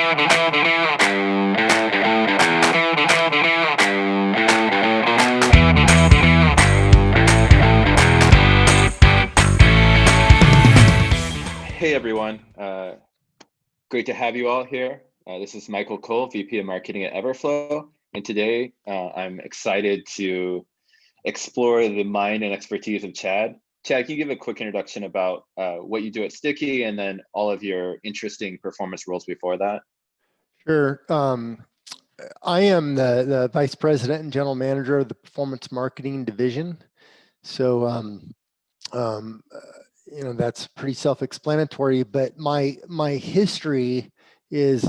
Hey everyone, great to have you all here. This is Michael Cole, VP of Marketing at Everflow, and today I'm excited to explore the mind and expertise of Chad. Chad, can you give a quick introduction about what you do at Sticky and then all of your interesting performance roles before that? Sure. I am the Vice President and General Manager of the Performance Marketing Division. So, that's pretty self-explanatory, but my history is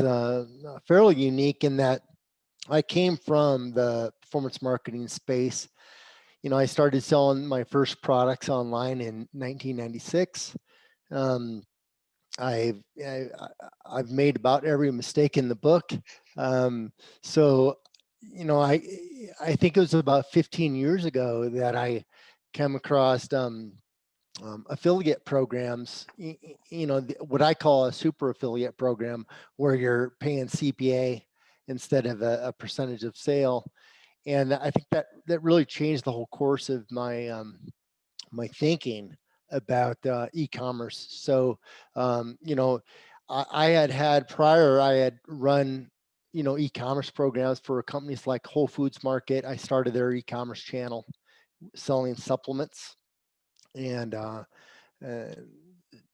fairly unique in that I came from the performance marketing space. I started selling my first products online in 1996. I've made about every mistake in the book. So, I think it was about 15 years ago that I came across affiliate programs, what I call a super affiliate program, where you're paying CPA instead of a percentage of sale. And I think that really changed the whole course of my my thinking about e-commerce. So, I had prior, I had run, e-commerce programs for companies like Whole Foods Market. I started their e-commerce channel selling supplements, and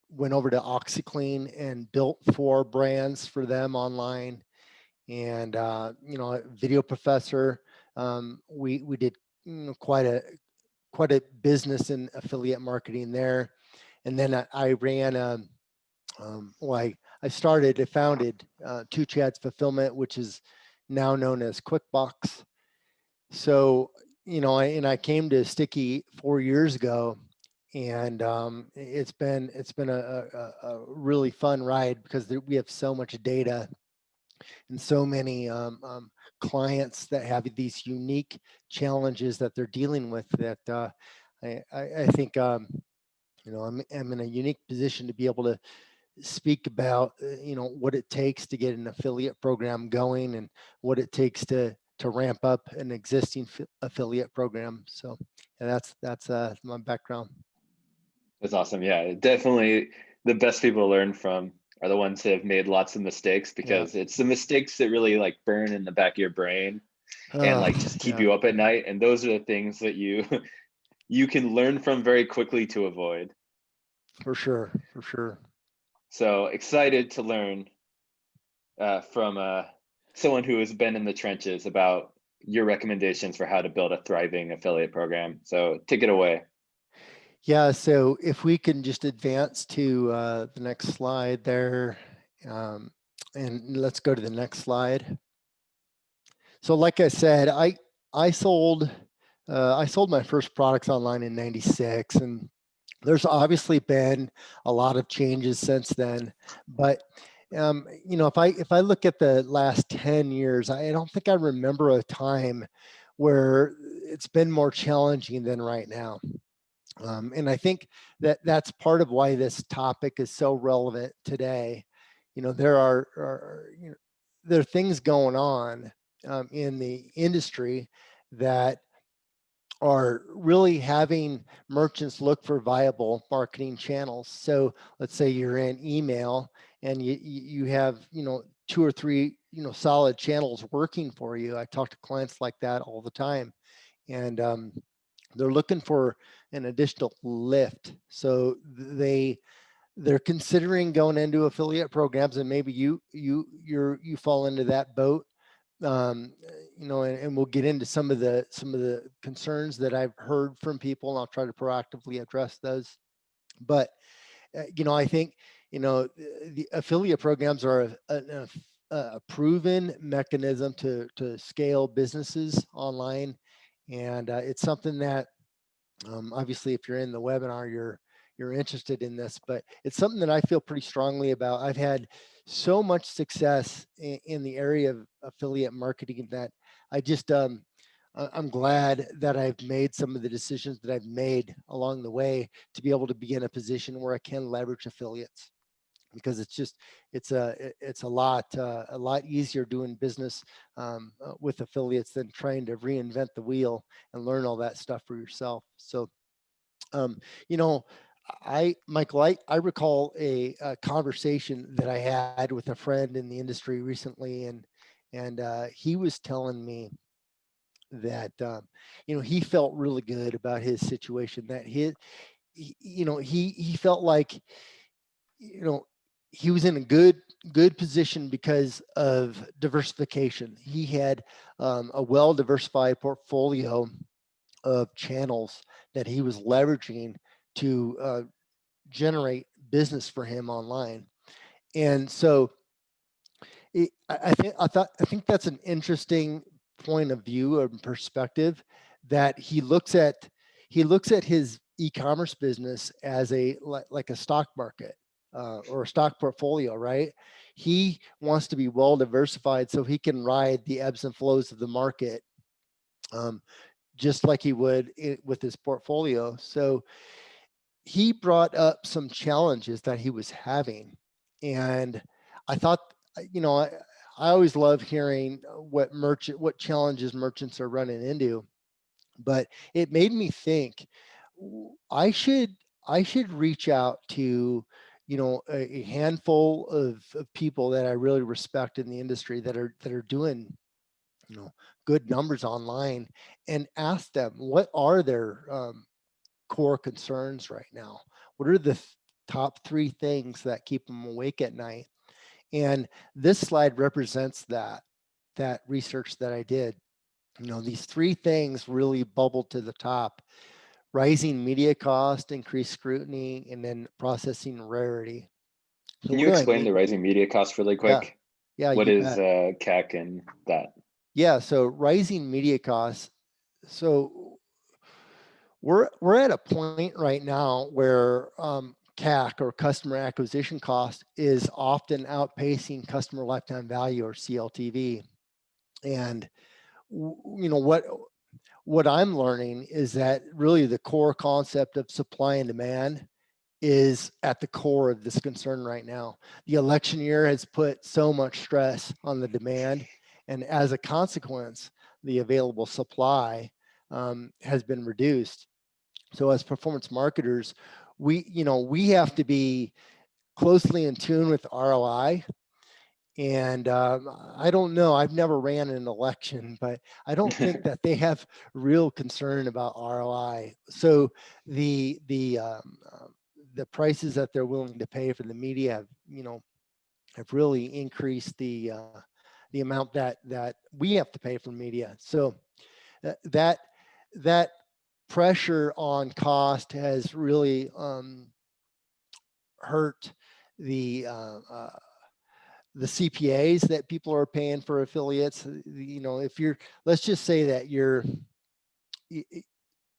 went over to OxyClean and built 4 brands for them online. And, Video Professor, we did quite a business in affiliate marketing there. And then I ran I founded Two Chad's Fulfillment, which is now known as QuickBox. So, I came to Sticky 4 years ago, and it's been a really fun ride because we have so much data and so many clients that have these unique challenges that they're dealing with that I think I'm in a unique position to be able to speak about what it takes to get an affiliate program going and what it takes to ramp up an existing affiliate program. So that's my background. That's awesome. Yeah, definitely the best people to learn from are the ones that have made lots of mistakes, because it's the mistakes that really like burn in the back of your brain and like just keep you up at night. And those are the things that you you can learn from very quickly to avoid. For sure. So excited to learn from someone who has been in the trenches about your recommendations for how to build a thriving affiliate program. So take it away. Yeah, so if we can just advance to the next slide there, and let's go to the next slide. So like I said, I sold my first products online in '96, and there's obviously been a lot of changes since then. But if I look at the last 10 years, I don't think I remember a time where it's been more challenging than right now. And I think that's part of why this topic is so relevant today. There are things going on in the industry that are really having merchants look for viable marketing channels. So let's say you're in email and you have 2 or 3 solid channels working for you. I talk to clients like that all the time, and they're looking for an additional lift. So they're considering going into affiliate programs, and maybe you fall into that boat. And we'll get into some of the concerns that I've heard from people, and I'll try to proactively address those. But I think the affiliate programs are a proven mechanism to scale businesses online, and it's something that obviously, if you're in the webinar, you're interested in this, but it's something that I feel pretty strongly about. I've had so much success in the area of affiliate marketing that I'm glad that I've made some of the decisions that I've made along the way to be able to be in a position where I can leverage affiliates. because it's a lot easier doing business with affiliates than trying to reinvent the wheel and learn all that stuff for yourself. So you know, Michael, I recall a conversation that I had with a friend in the industry recently, and he was telling me that he felt really good about his situation, that he felt like you know he was in a good position because of diversification. He had a well diversified portfolio of channels that he was leveraging to generate business for him online. And so I think that's an interesting point of view or perspective, that he looks at his e-commerce business as like a stock market or a stock portfolio, right? He wants to be well diversified so he can ride the ebbs and flows of the market, just like he would with his portfolio. So he brought up some challenges that he was having, and I thought, I always love hearing what challenges merchants are running into, but it made me think I should reach out to a handful of people that I really respect in the industry that are doing good numbers online, and ask them what are their core concerns right now. What are the top 3 things that keep them awake at night? And this slide represents that research that I did. These 3 things really bubbled to the top: rising media cost, increased scrutiny, and then processing rarity. So Can what you do I explain the mean? rising media costs really Yeah, quick? yeah, What you is bet. CAC and that? Yeah, so rising media costs. So we're at a point right now where CAC, or customer acquisition cost, is often outpacing customer lifetime value, or CLTV. And what I'm learning is that really the core concept of supply and demand is at the core of this concern right now. The election year has put so much stress on the demand, and as a consequence, the available supply has been reduced. So as performance marketers, we have to be closely in tune with ROI. And I don't know, I've never ran an election, but I don't think that they have real concern about ROI. So the prices that they're willing to pay for the media have really increased the amount that we have to pay for media. So that that pressure on cost has really hurt the the CPAs that people are paying for affiliates. If let's just say that your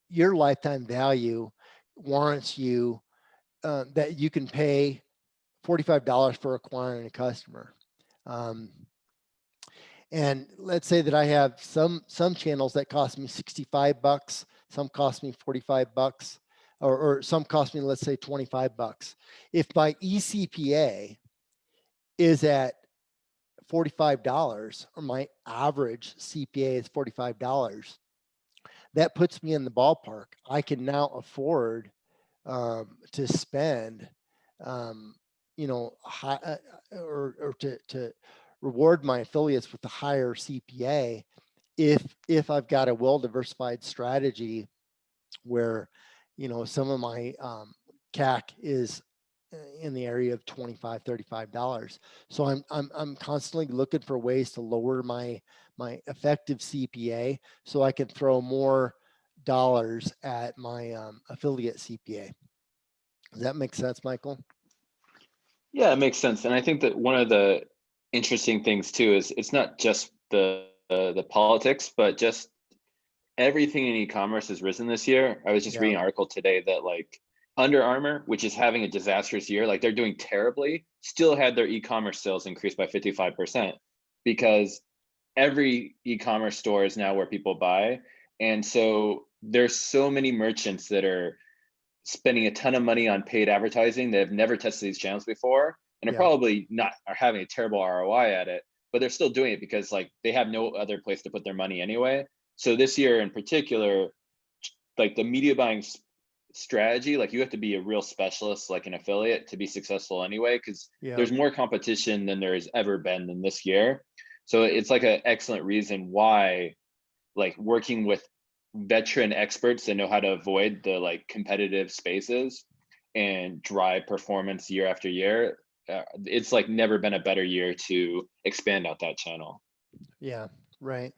lifetime value warrants you that you can pay $45 for acquiring a customer. And let's say that I have some channels that cost me $65, some cost me $45, or some cost me, let's say, $25. If my eCPA is at $45, or my average CPA is $45, that puts me in the ballpark. I can now afford to spend, high, or to reward my affiliates with a higher CPA if I've got a well-diversified strategy where, some of my CAC is in the area of $25, $35. So I'm constantly looking for ways to lower my effective CPA so I can throw more dollars at my affiliate CPA. Does that make sense, Michael? Yeah, it makes sense. And I think that one of the interesting things too is it's not just the politics, but just everything in e-commerce has risen this year. I was just reading an article today that like Under Armour, which is having a disastrous year, like they're doing terribly, still had their e-commerce sales increase by 55% because every e-commerce store is now where people buy. And so there's so many merchants that are spending a ton of money on paid advertising that have never tested these channels before. and are Yeah. probably not are having a terrible ROI at it, but they're still doing it because like they have no other place to put their money anyway. So this year in particular, like the media buying strategy, like you have to be a real specialist, like an affiliate, to be successful anyway, because Yeah. there's more competition than there has ever been in this year. So it's like an excellent reason why, like working with veteran experts that know how to avoid the like competitive spaces and drive performance year after year. It's like never been a better year to expand out that channel. Yeah. Right.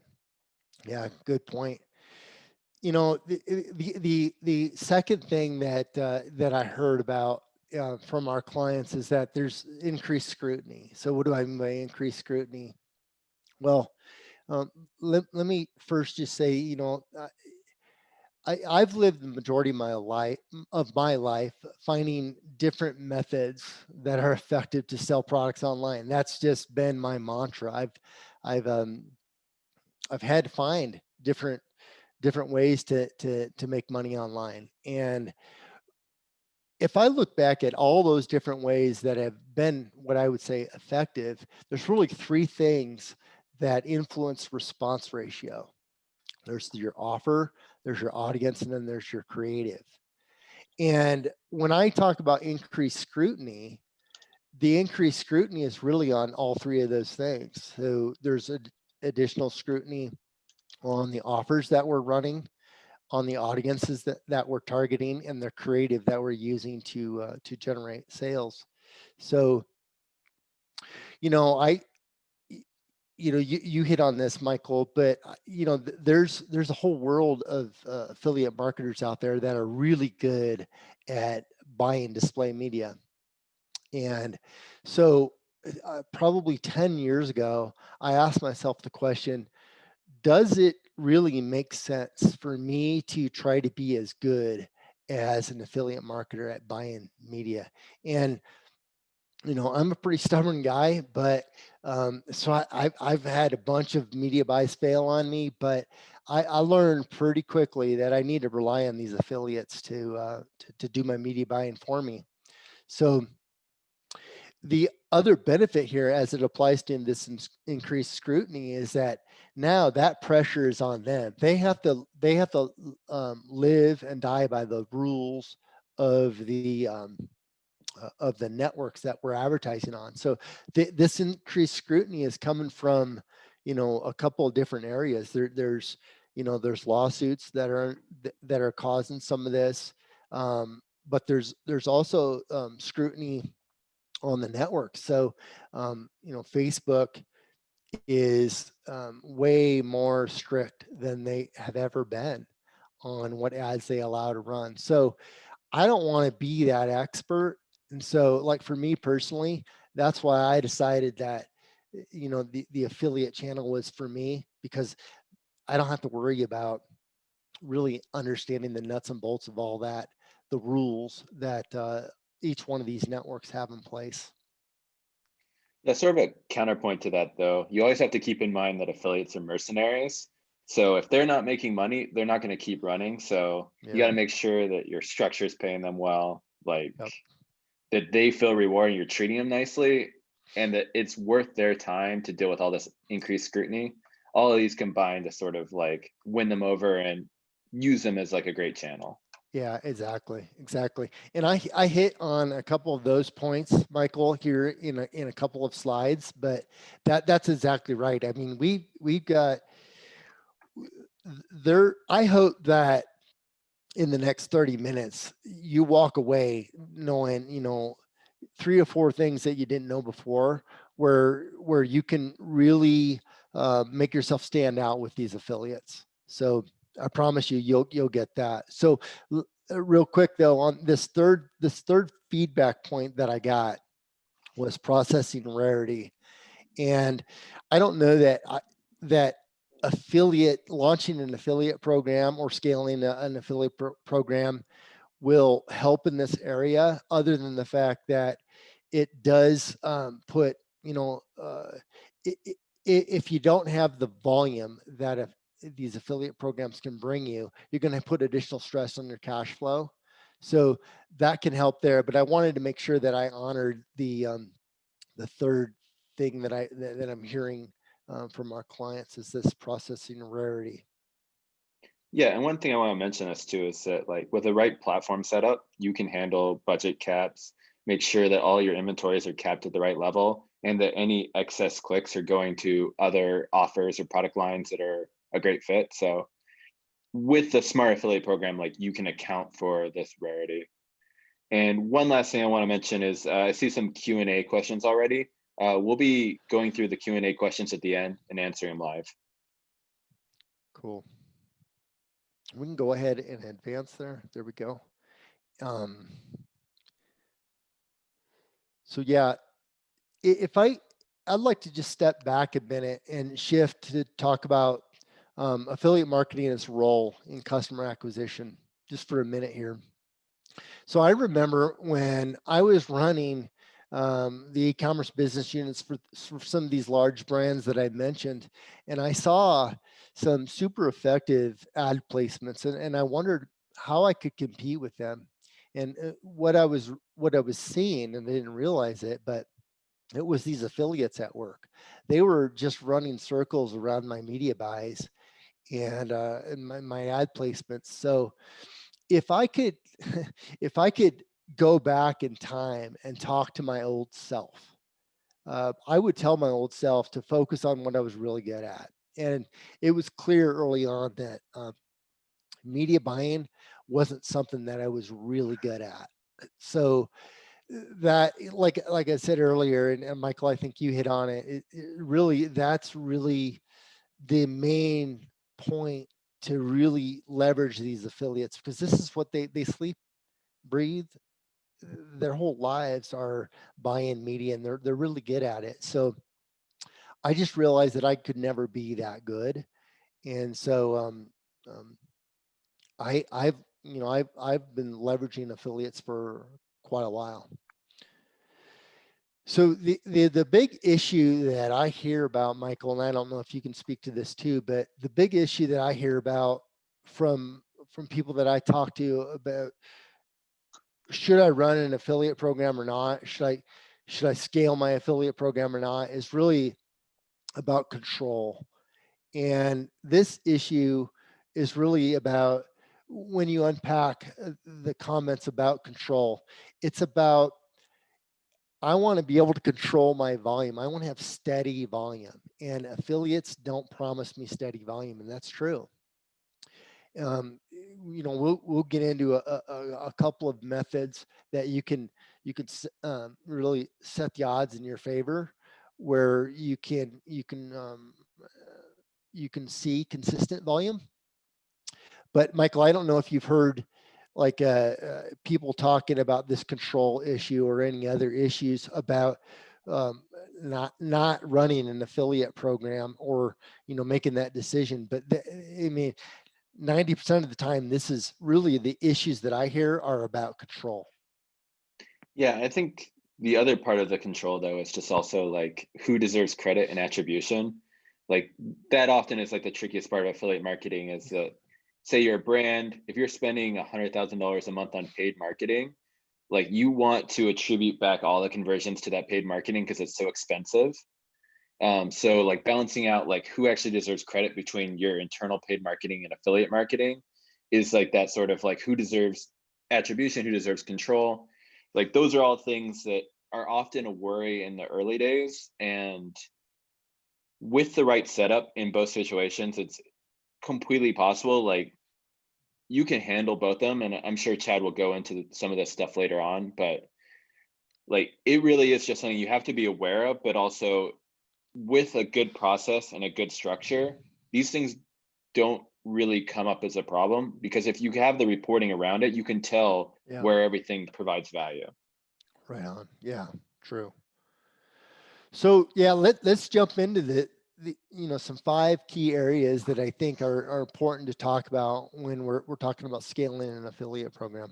Yeah. Good point. You know, the second thing that that I heard about from our clients is that there's increased scrutiny. So what do I mean by increased scrutiny? Well, let me first just say, you know, I've lived the majority of my life finding different methods that are effective to sell products online. That's just been my mantra. I've I've had to find different ways to make money online. And if I look back at all those different ways that have been what I would say effective, there's really three things that influence response ratio. There's your offer, there's your audience, and then there's your creative. And when I talk about increased scrutiny, the increased scrutiny is really on all three of those things. So there's additional scrutiny on the offers that we're running, on the audiences that we're targeting, and the creative that we're using to generate sales. So, you know, you hit on this, Michael, but you know, there's a whole world of affiliate marketers out there that are really good at buying display media. And so probably 10 years ago, I asked myself the question, does it really make sense for me to try to be as good as an affiliate marketer at buying media? And you know, I'm a pretty stubborn guy, but so I've had a bunch of media buys fail on me, but I learned pretty quickly that I need to rely on these affiliates to do my media buying for me. So the other benefit here, as it applies to this increased scrutiny, is that now that pressure is on them. They have to live and die by the rules of the networks that we're advertising on. So this increased scrutiny is coming from, you know, a couple of different areas. There's you know, there's lawsuits that are causing some of this, but there's also scrutiny on the network. So, you know, Facebook is way more strict than they have ever been on what ads they allow to run. So I don't want to be that expert. And so, like for me personally, that's why I decided that, you know, the affiliate channel was for me, because I don't have to worry about really understanding the nuts and bolts of all that, the rules that each one of these networks have in place. That's sort of a counterpoint to that, though. You always have to keep in mind that affiliates are mercenaries. So if they're not making money, they're not going to keep running. So you got Yeah. to make sure that your structure is paying them well, like Yep. that they feel rewarding, you're treating them nicely, and that it's worth their time to deal with all this increased scrutiny. All of these combined to sort of like win them over and use them as like a great channel. Yeah, exactly. And I hit on a couple of those points, Michael, here in a couple of slides, but that's exactly right. I mean, we've got there. I hope that in the next 30 minutes you walk away knowing, you know, 3 or 4 things that you didn't know before, where you can really make yourself stand out with these affiliates. So I promise you, you'll get that. So real quick though, on this third feedback point that I got was processing rarity. And I don't know that launching an affiliate program or scaling an affiliate program will help in this area, other than the fact that it does put, you know, if you don't have the volume that these affiliate programs can bring you, you're going to put additional stress on your cash flow. So that can help there. But I wanted to make sure that I honored the third thing that I'm hearing from our clients is this processing rarity. Yeah, and one thing I want to mention this too is that like with the right platform setup, you can handle budget caps, make sure that all your inventories are capped at the right level, and that any excess clicks are going to other offers or product lines that are a great fit. So with the smart affiliate program, like you can account for this rarity. And one last thing I want to mention is I see some Q&A questions already. We'll be going through the Q&A questions at the end and answering them live. Cool. We can go ahead and advance there. There we go. So yeah, I'd like to just step back a minute and shift to talk about affiliate marketing and its role in customer acquisition, just for a minute here. So I remember when I was running the e-commerce business units for some of these large brands that I mentioned, and I saw some super effective ad placements, and I wondered how I could compete with them. And what I was seeing, and they didn't realize it, but it was these affiliates at work. They were just running circles around my media buys and my ad placements. So if I could if I could go back in time and talk to my old self, I would tell my old self to focus on what I was really good at. And it was clear early on that media buying wasn't something that I was really good at. So that, like I said earlier, and Michael, I think you hit on it, that's really the main point to really leverage these affiliates, because this is what they sleep, breathe, their whole lives are buying media, and they're really good at it. So I just realized that I could never be that good. And so I've been leveraging affiliates for quite a while. So the big issue that I hear about, Michael, and I don't know if you can speak to this too, but the big issue that I hear about from people that I talk to about, should I run an affiliate program or not? Should I scale my affiliate program or not? Is really about control. And this issue is really about, when you unpack the comments about control, it's about, I want to be able to control my volume. I want to have steady volume, and affiliates don't promise me steady volume, and that's true. We'll get into a couple of methods that you can really set the odds in your favor, where you can see consistent volume. But Michael, I don't know if you've heard like people talking about this control issue or any other issues about not running an affiliate program, or making that decision. But I mean, 90% of the time, this is really the issues that I hear are about control. Yeah, I think the other part of the control though is just also like who deserves credit and attribution. Like that often is like the trickiest part of affiliate marketing is that, say you're a brand, if you're spending $100,000 a month on paid marketing, like you want to attribute back all the conversions to that paid marketing because it's so expensive. So like balancing out like who actually deserves credit between your internal paid marketing and affiliate marketing is like that sort of like who deserves attribution, who deserves control. Like those are all things that are often a worry in the early days. And with the right setup in both situations, it's completely possible. Like you can handle both of them. And I'm sure Chad will go into some of this stuff later on, but like it really is just something you have to be aware of, but also with a good process and a good structure, these things don't really come up as a problem, because if you have the reporting around it, you can tell where everything provides value. Right on. Yeah, true. So yeah, let's jump into the some 5 key areas that I think are important to talk about when we're talking about scaling an affiliate program.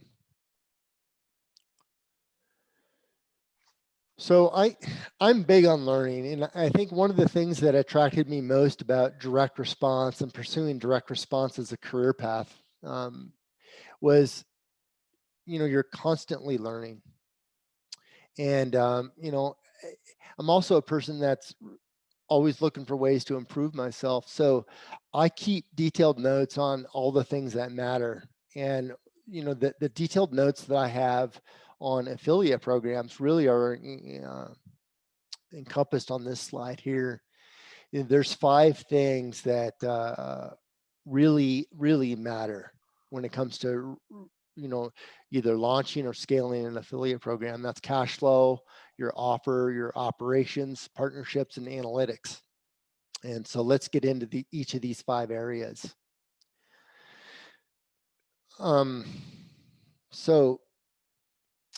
So I'm big on learning, and I think one of the things that attracted me most about direct response and pursuing direct response as a career path was, you're constantly learning. And I'm also a person that's always looking for ways to improve myself. So I keep detailed notes on all the things that matter. And, the detailed notes that I have on affiliate programs really are encompassed on this slide here. There's 5 things that really, really matter when it comes to, either launching or scaling an affiliate program. That's cash flow, your offer, your operations, partnerships, and analytics. And so let's get into each of these 5 areas. So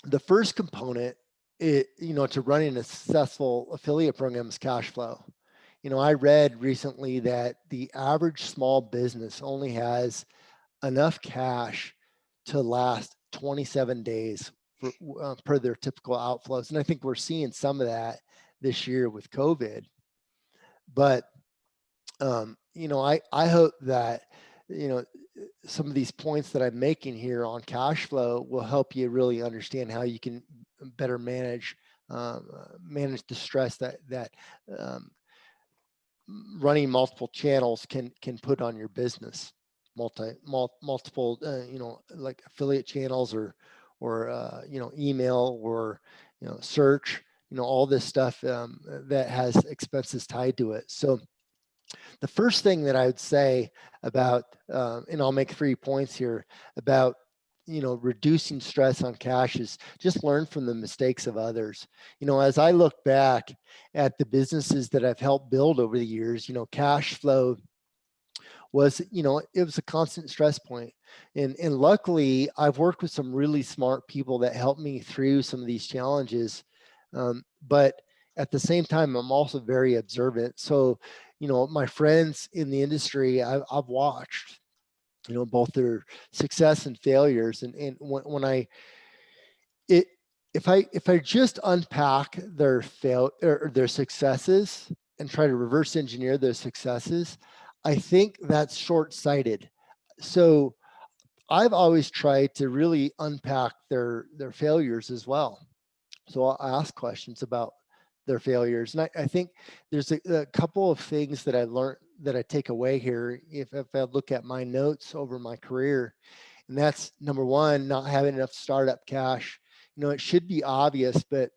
the first component, to running a successful affiliate program is cash flow. I read recently that the average small business only has enough cash to last 27 days per their typical outflows. And I think we're seeing some of that this year with COVID. But, I hope that, some of these points that I'm making here on cash flow will help you really understand how you can better manage the stress that running multiple channels can put on your business. Multiple like affiliate channels or email or search, all this stuff that has expenses tied to it. So the first thing that I would say about, and I'll make 3 points here about, reducing stress on cash is just learn from the mistakes of others. As I look back at the businesses that I've helped build over the years, cash flow was, it was a constant stress point. And luckily I've worked with some really smart people that helped me through some of these challenges. But at the same time, I'm also very observant. So, my friends in the industry, I've watched, both their success and failures. And if I just unpack their their successes and try to reverse engineer those successes, I think that's short-sighted. So I've always tried to really unpack their failures as well. So I'll ask questions about their failures. And I think there's a couple of things that I learned that I take away here if I look at my notes over my career. And that's number 1, not having enough startup cash. It should be obvious, but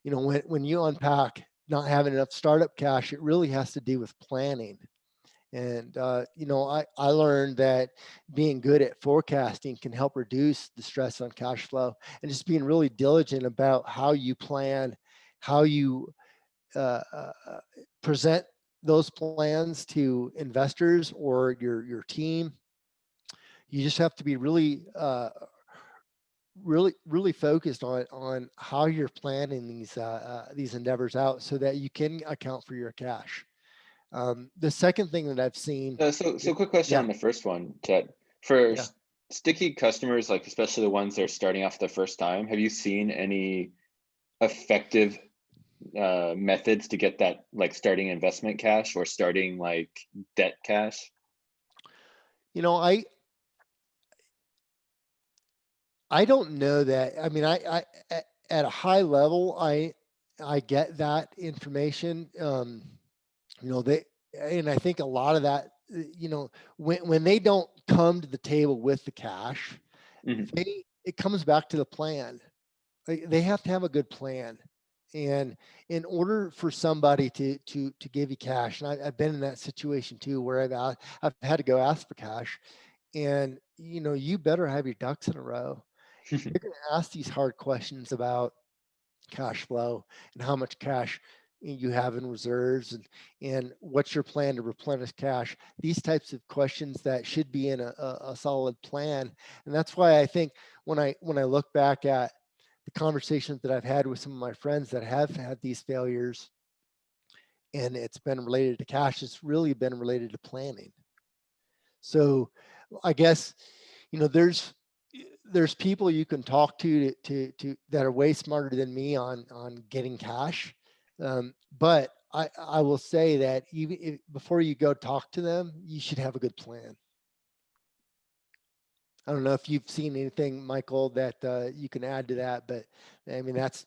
when you unpack not having enough startup cash, it really has to do with planning. And, I learned that being good at forecasting can help reduce the stress on cash flow, and just being really diligent about how you plan, how you present those plans to investors or your team. You just have to be really, really focused on how you're planning these endeavors out so that you can account for your cash. The second thing that I've seen. So quick question Yeah, on the first one, Ted. For yeah. sticky customers, like especially the ones that are starting off the first time, have you seen any effective methods to get that like starting investment cash or starting like debt cash? I don't know that. I mean, at a high level, I get that information. And I think a lot of that, when they don't come to the table with the cash, Mhm. it comes back to the plan. They have to have a good plan. And in order for somebody to give you cash, and I've been in that situation too, where I've had to go ask for cash, and you better have your ducks in a row. You're going to ask these hard questions about cash flow and how much cash you have in reserves, and what's your plan to replenish cash. These types of questions that should be in a solid plan. And that's why I think when I look back at the conversations that I've had with some of my friends that have had these failures, and it's been related to cash, it's really been related to planning. So I guess, there's people you can talk to that are way smarter than me on getting cash. But I will say that even before you go talk to them, you should have a good plan. I don't know if you've seen anything, Michael, that you can add to that, but I mean, that's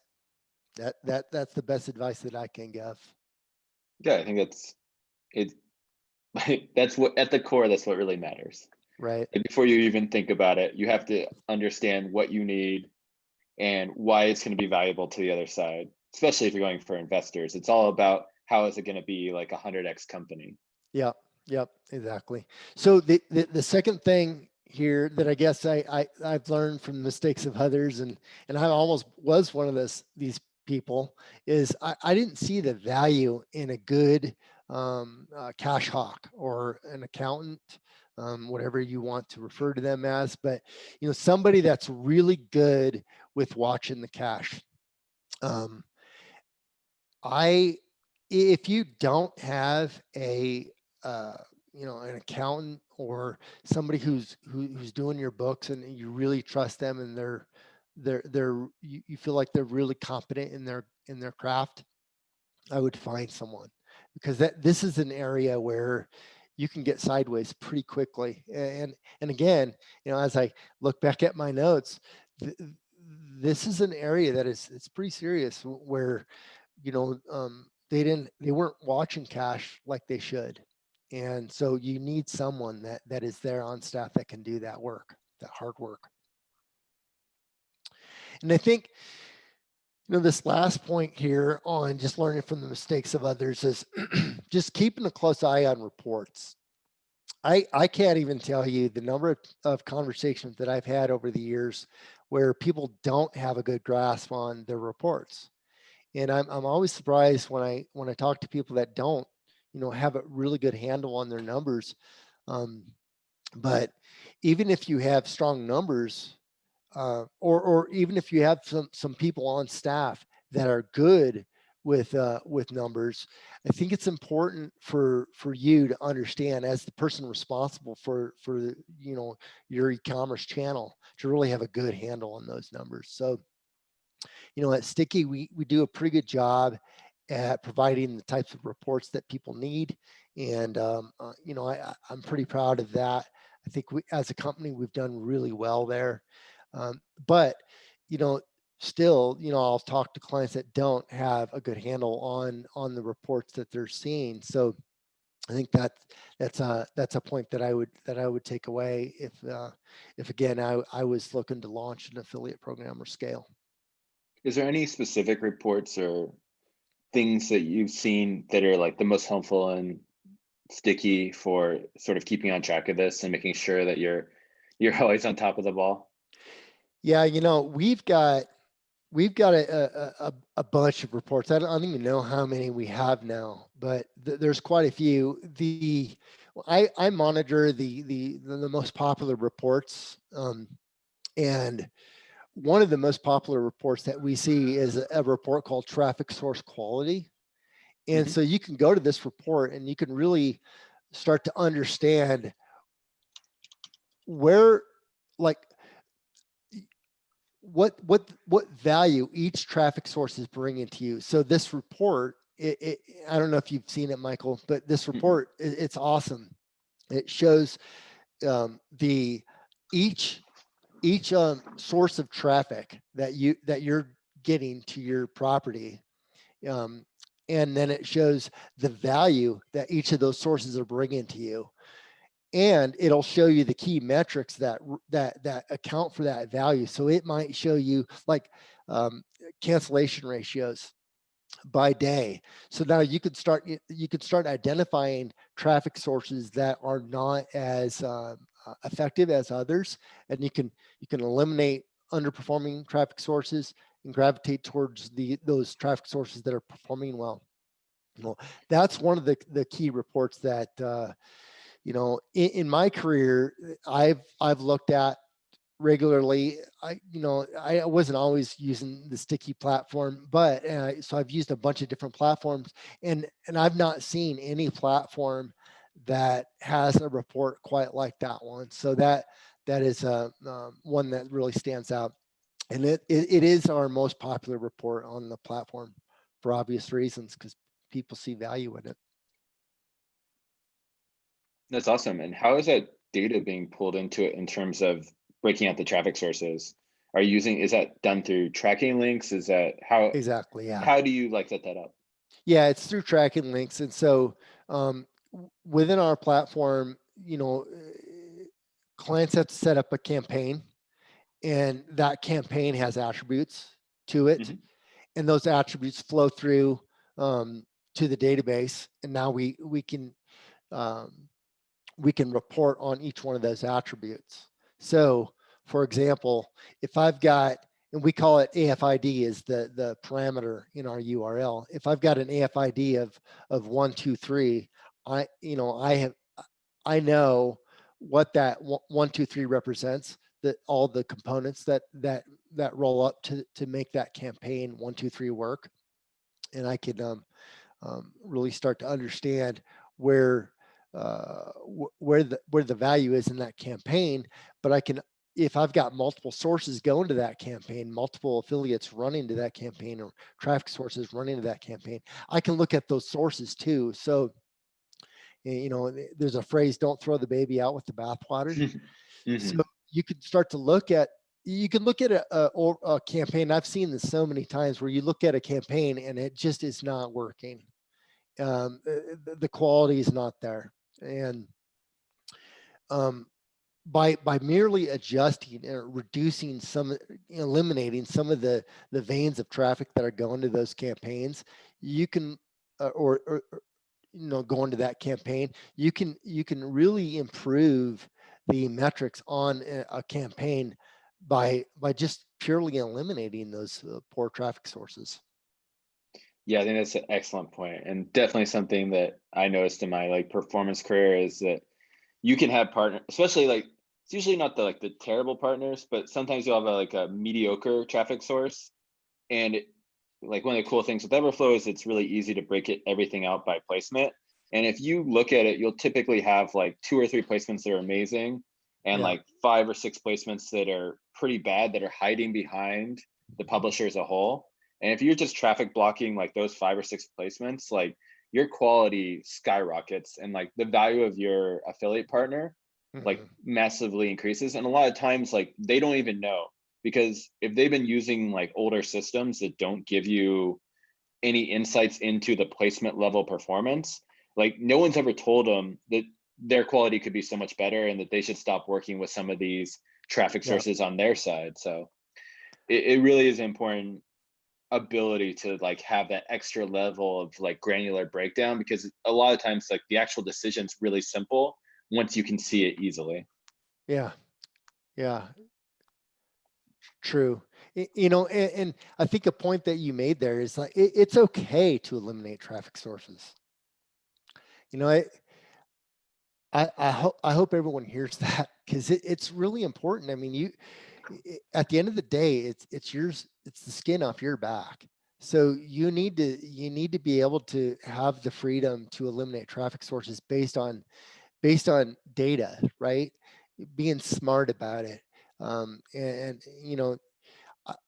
That's the best advice that I can give. Yeah, I think it. That's what at the core. That's what really matters. Right. And before you even think about it, you have to understand what you need and why it's going to be valuable to the other side. Especially if you're going for investors, it's all about how is it going to be like 100x company. Yep. Yep. Exactly. So the second thing here that I guess I've learned from the mistakes of others, and I almost was one of these people, is I didn't see the value in a good cash hawk or an accountant, whatever you want to refer to them as, but somebody that's really good with watching the cash. Um, I If you don't have a an accountant or somebody who's doing your books and you really trust them and you feel like they're really competent in their craft, I would find someone, because this is an area where you can get sideways pretty quickly. And again, as I look back at my notes, th- this is an area that it's pretty serious, where they weren't watching cash like they should, and so you need someone that is there on staff that can do that work, that hard work. And I think this last point here on just learning from the mistakes of others is just keeping a close eye on reports. I can't even tell you the number of conversations that I've had over the years where people don't have a good grasp on their reports. And I'm always surprised when I talk to people that don't, have a really good handle on their numbers. Um, but even if you have strong numbers, or even if you have some people on staff that are good with numbers, I think it's important for you to understand, as the person responsible for your e-commerce channel, to really have a good handle on those numbers. So at Sticky, we do a pretty good job at providing the types of reports that people need. And, I'm pretty proud of that. I think as a company, we've done really well there. But, you know, still, I'll talk to clients that don't have a good handle on the reports that they're seeing. So I think that's a point that I would take away if again, I was looking to launch an affiliate program or scale. Is there any specific reports or things that you've seen that are like the most helpful and sticky for sort of keeping on track of this and making sure that you're always on top of the ball? Yeah, we've got a bunch of reports. I don't even know how many we have now, but there's quite a few. I monitor the most popular reports, and one of the most popular reports that we see is a report called Traffic Source Quality. And Mm-hmm. so you can go to this report and you can really start to understand where, like, what value each traffic source is bringing to you. So this report, I don't know if you've seen it, Michael, but this Mm-mm. report, it's awesome. It shows the each source of traffic that you're getting to your property, um, and then it shows the value that each of those sources are bringing to you, and it'll show you the key metrics that account for that value. So it might show you, like, cancellation ratios by day. So now you could start identifying traffic sources that are not as effective as others, and you can eliminate underperforming traffic sources and gravitate towards those traffic sources that are performing well. Well, that's one of the key reports that in my career I've looked at regularly. I wasn't always using the Sticky platform, but so I've used a bunch of different platforms, and I've not seen any platform that has a report quite like that one. So that is one that really stands out, and it is our most popular report on the platform for obvious reasons, because people see value in it. That's awesome. And how is that data being pulled into it in terms of breaking out the traffic sources? are you using? Is that done through tracking links? Is that Exactly. Yeah. how do you like set that up? Yeah, it's through tracking links. And so within our platform, clients have to set up a campaign, and that campaign has attributes to it. Mhm. And those attributes flow through to the database. And now um, we can report on each one of those attributes. So for example, if I've got, and we call it AFID is the parameter in our URL. If I've got an AFID of 123, I know what that 123 represents, that all the components that roll up to make that campaign 123 work. And I can really start to understand where where the value is in that campaign. But I can, if I've got multiple sources going to that campaign, multiple affiliates running to that campaign, or traffic sources running to that campaign, I can look at those sources too. So there's a phrase, don't throw the baby out with the bathwater. So Mhm. you can start to look at, a campaign. I've seen this so many times where you look at a campaign and it just is not working. The quality is not there. And by merely adjusting or reducing eliminating some of the veins of traffic that are going to those campaigns, you can, or go into that campaign, you can really improve the metrics on a campaign by just purely eliminating those poor traffic sources. Yeah, I think that's an excellent point, and definitely something that I noticed in my like performance career is that you can have partners, especially like it's usually not the like the terrible partners, but sometimes you'll have like a mediocre traffic source, and like one of the cool things with Everflow is it's really easy to break everything out by placement. And if you look at it, you'll typically have like 2 or 3 placements that are amazing, and Yeah. like 5 or 6 placements that are pretty bad that are hiding behind the publisher as a whole. And if you're just traffic blocking like those 5 or 6 placements, like your quality skyrockets, and like the value of your affiliate partner like Mhm. massively increases. And a lot of times like they don't even know, because if they've been using like older systems that don't give you any insights into the placement level performance, like no one's ever told them that their quality could be so much better and that they should stop working with some of these traffic Yeah. sources on their side. So it really is an important ability to like have that extra level of like granular breakdown, because a lot of times like the actual decision's really simple once you can see it easily. Yeah. Yeah. True. And I think a point that you made there is like it's okay to eliminate traffic sources. You know, I hope everyone hears that, because it's really important. I mean, at the end of the day, it's yours. It's the skin off your back. So you need to be able to have the freedom to eliminate traffic sources based on data, right? Being smart about it. And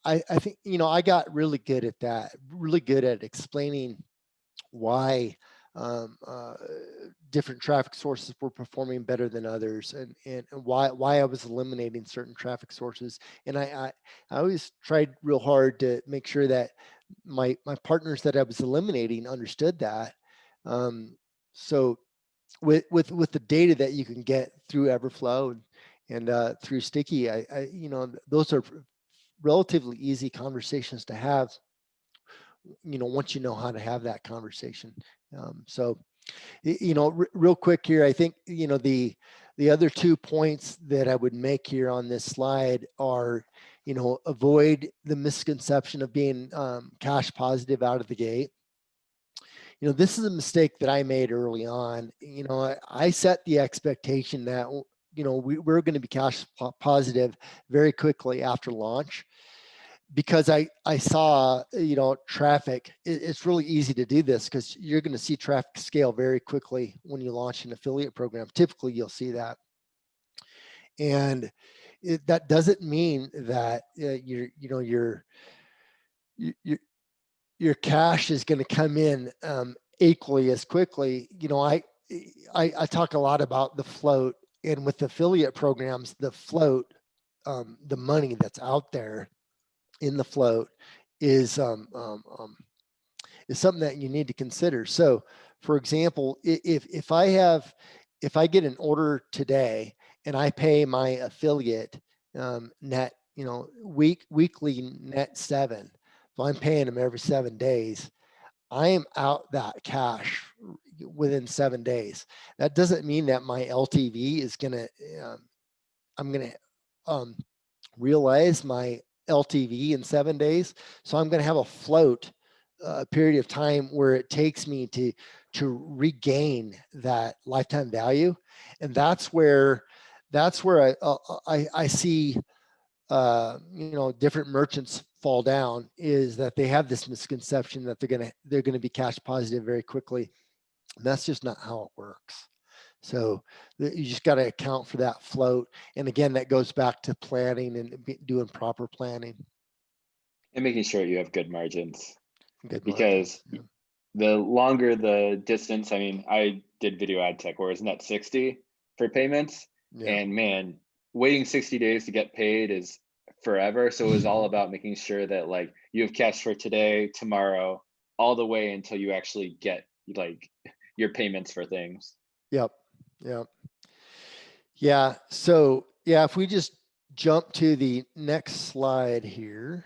I think, I got really good at that, really good at explaining why um, uh, different traffic sources were performing better than others, and why I was eliminating certain traffic sources. And I always tried real hard to make sure that my partners that I was eliminating understood that. So with the data that you can get through Everflow and through Sticky, those are relatively easy conversations to have, once you know how to have that conversation. So real quick here, I think the other 2 points that I would make here on this slide are, avoid the misconception of being cash positive out of the gate. This is a mistake that I made early on. I set the expectation that we're going to be cash positive very quickly after launch, because I saw, traffic. It's really easy to do this because you're going to see traffic scale very quickly when you launch an affiliate program. Typically, you'll see that. And that doesn't mean that your cash is going to come in equally as quickly. I talk a lot about the float, and with affiliate programs, the float the money that's out there in the float is something that you need to consider. So, for example, if I get an order today and I pay my affiliate net, weekly net 7, so I'm paying them every 7 days. I am out that cash within 7 days. That doesn't mean that my LTV is gonna. I'm gonna realize my LTV in 7 days. So I'm going to have a float period of time where it takes me to regain that lifetime value, and that's where I see different merchants fall down, is that they have this misconception that they're gonna be cash positive very quickly. And that's just not how it works. So you just got to account for that float. And again, that goes back to planning and doing proper planning. And making sure you have good margins. Good because margins, the longer the distance, I mean, I did video ad tech where it's net 60 for payments. yeah. And man, waiting 60 days to get paid is forever. So it was all about making sure that like you have cash for today, tomorrow, all the way until you actually get like your payments for things. Yep. Yep. Yeah. So yeah, if we just jump to the next slide here,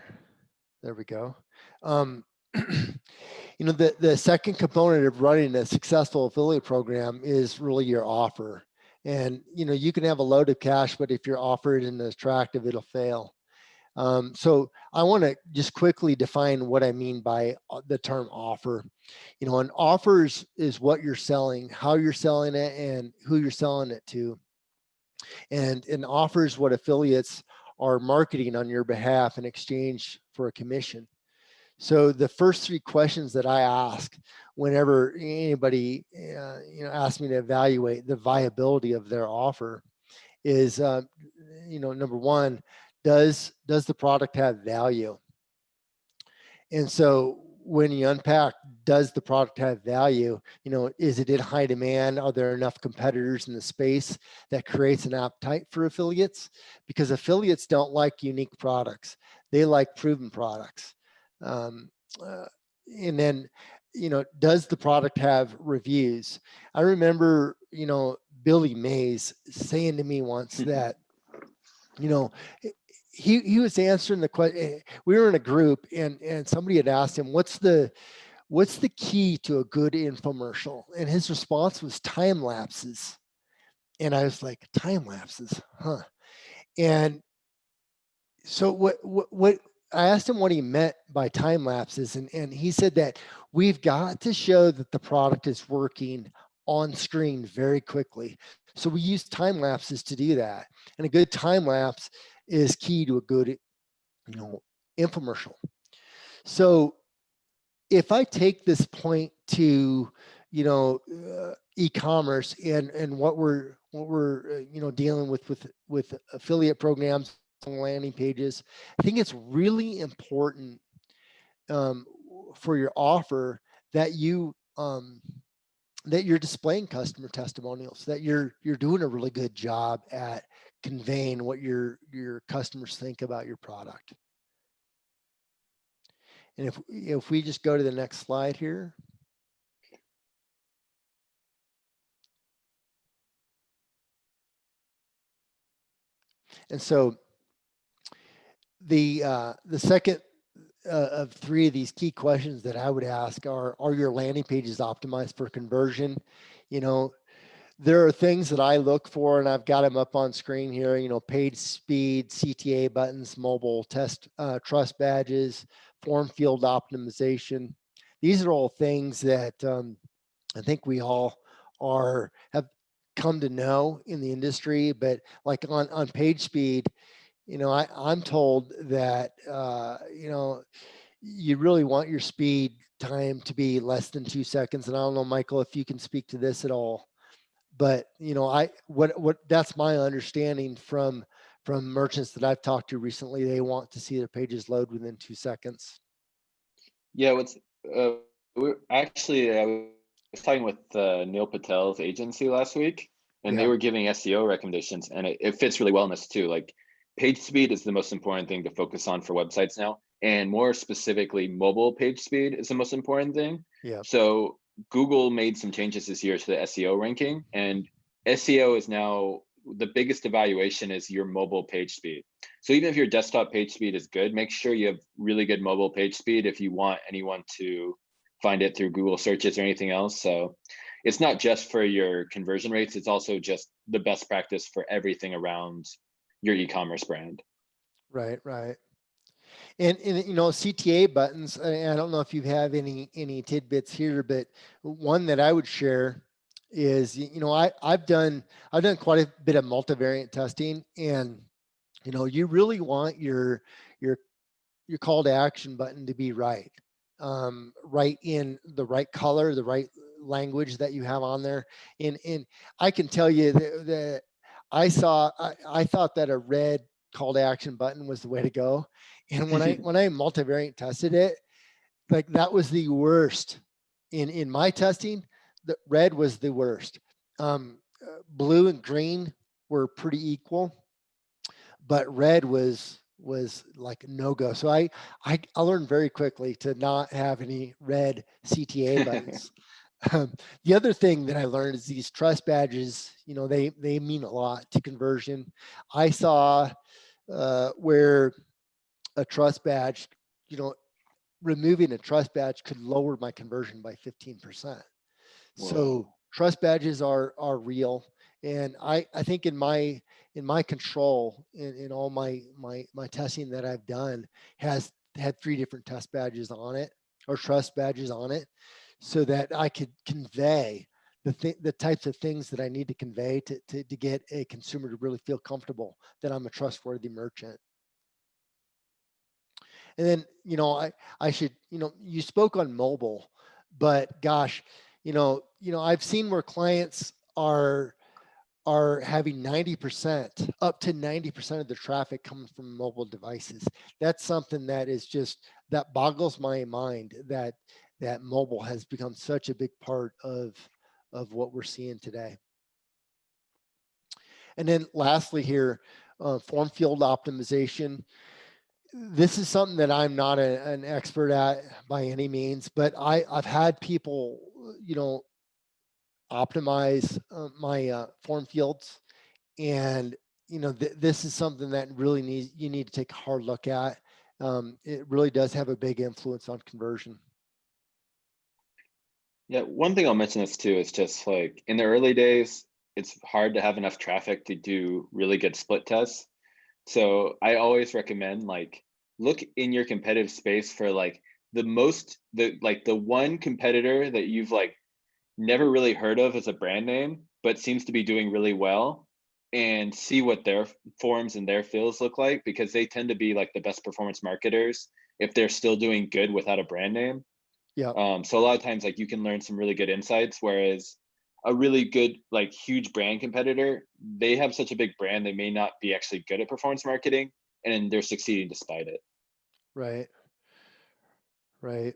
there we go. The second component of running a successful affiliate program is really your offer. And you can have a load of cash, but if your offer isn't attractive, it'll fail. So I want to just quickly define what I mean by the term offer. An offer is what you're selling, how you're selling it, and who you're selling it to. And an offer is what affiliates are marketing on your behalf in exchange for a commission. So the first 3 questions that I ask whenever anybody asks me to evaluate the viability of their offer is, number 1, does the product have value? And so when you unpack, does the product have value? Is it in high demand? Are there enough competitors in the space that creates an appetite for affiliates? Because affiliates don't like unique products. They like proven products. And then, does the product have reviews? I remember, Billy Mays saying to me once that, he was answering the question. We were in a group and somebody had asked him, what's the key to a good infomercial? And his response was time lapses. And I was like, time lapses, huh? And so what I asked him what he meant by time lapses, and he said that we've got to show that the product is working on screen very quickly. So we use time lapses to do that. And a good time lapse is key to a good, infomercial. So if I take this point to, e-commerce and what we're dealing with affiliate programs, landing pages, I think it's really important for your offer that that you're displaying customer testimonials, that you're doing a really good job at conveying what your customers think about your product. And if we just go to the next slide here. And so the second of 3 of these key questions that I would ask are your landing pages optimized for conversion? There are things that I look for, and I've got them up on screen here, page speed, CTA buttons, mobile test, trust badges, form field optimization. These are all things that I think we all have come to know in the industry, but like on page speed, I'm told that, you really want your speed time to be less than 2 seconds. And I don't know, Michael, if you can speak to this at all, but that's my understanding from merchants that I've talked to recently. They want to see their pages load within 2 seconds. Yeah, I was talking with Neil Patel's agency last week, and they were giving SEO recommendations, and it fits really well in this too. Like page speed is the most important thing to focus on for websites now. And more specifically, mobile page speed is the most important thing. Yeah. So Google made some changes this year to the SEO ranking, and SEO is now the biggest evaluation is your mobile page speed. So even if your desktop page speed is good, make sure you have really good mobile page speed if you want anyone to find it through Google searches or anything else. So it's not just for your conversion rates, it's also just the best practice for everything around your e-commerce brand. Right, right. And you know, CTA buttons, I don't know if you have any tidbits here, but one that I would share is, you know, I've done quite a bit of multivariate testing, and you know, you really want your call to action button to be right, right in the right color, the right language that you have on there. And I can tell you that I thought that a red call to action button was the way to go. And when I multivariate tested it, like that was the worst in my testing. The red was the worst. Blue and green were pretty equal, but red was like no go. So I learned very quickly to not have any red CTA buttons. The other thing that I learned is these trust badges, you know, they mean a lot to conversion. I saw where a trust badge, you know, removing a trust badge could lower my conversion by 15%. So Whoa. trust badges are real, and I think in my control in all my testing that I've done has had 3 different test badges on it, or trust badges on it, so that I could convey the types of things that I need to convey to get a consumer to really feel comfortable that I'm a trustworthy merchant. And then, you know, I should, you know, you spoke on mobile, but gosh, I've seen where clients are having 90%, up to 90% of their traffic coming from mobile devices. That's something that is just, that boggles my mind, that mobile has become such a big part of what we're seeing today. And then lastly here, form field optimization. This is something that I'm not an expert at by any means, but I've had people, you know, optimize my form fields, and you know, this is something that really you need to take a hard look at. It really does have a big influence on conversion. Yeah, one thing I'll mention this too is just like in the early days, it's hard to have enough traffic to do really good split tests. So I always recommend like look in your competitive space for like the one competitor that you've like never really heard of as a brand name, but seems to be doing really well, and see what their forums and their fills look like, because they tend to be like the best performance marketers if they're still doing good without a brand name. Yeah. So a lot of times like you can learn some really good insights, whereas a really good like huge brand competitor, they have such a big brand, they may not be actually good at performance marketing, and they're succeeding despite it. Right. Right.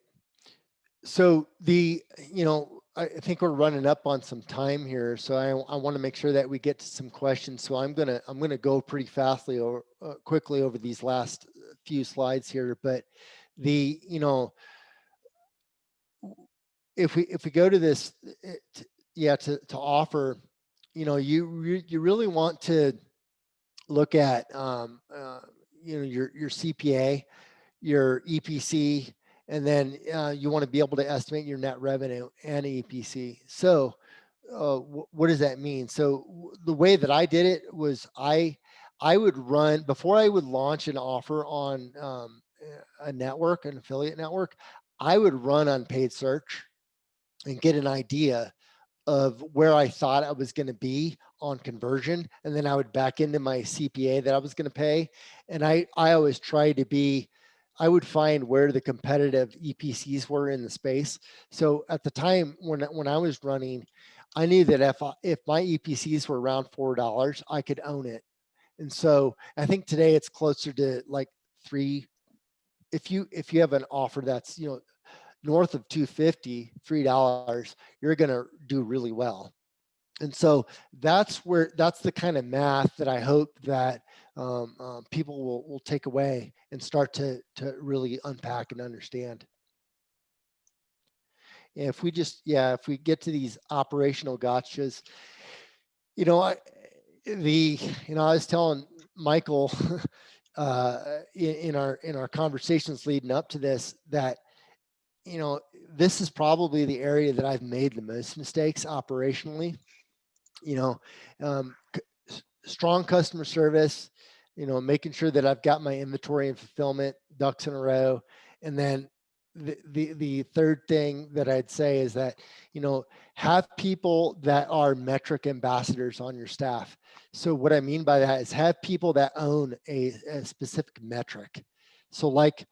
So I think we're running up on some time here, so I want to make sure that we get to some questions. So I'm gonna go pretty fastly or quickly over these last few slides here. But the you know if we go to this, to offer, you know, you really want to look at your CPA, your EPC, and then you want to be able to estimate your net revenue and EPC. So what does that mean? So the way that I did it was I would run, before I would launch an offer on a network, an affiliate network, I would run on paid search and get an idea of where I thought I was going to be on conversion. And then I would back into my CPA that I was going to pay. And I always try to be, I would find where the competitive EPCs were in the space. So at the time when I was running, I knew that if my EPCs were around $4, I could own it. And so I think today it's closer to like 3. If you have an offer that's, you know, north of $2.50, $3, you're going to do really well. And so that's the kind of math that I hope that people will take away and start to really unpack and understand. If we just, if we get to these operational gotchas, I was telling Michael in our conversations leading up to this that, this is probably the area that I've made the most mistakes operationally. Strong customer service, making sure that I've got my inventory and fulfillment ducks in a row. And then the third thing that I'd say is that, have people that are metric ambassadors on your staff. So what I mean by that is have people that own a specific metric. So like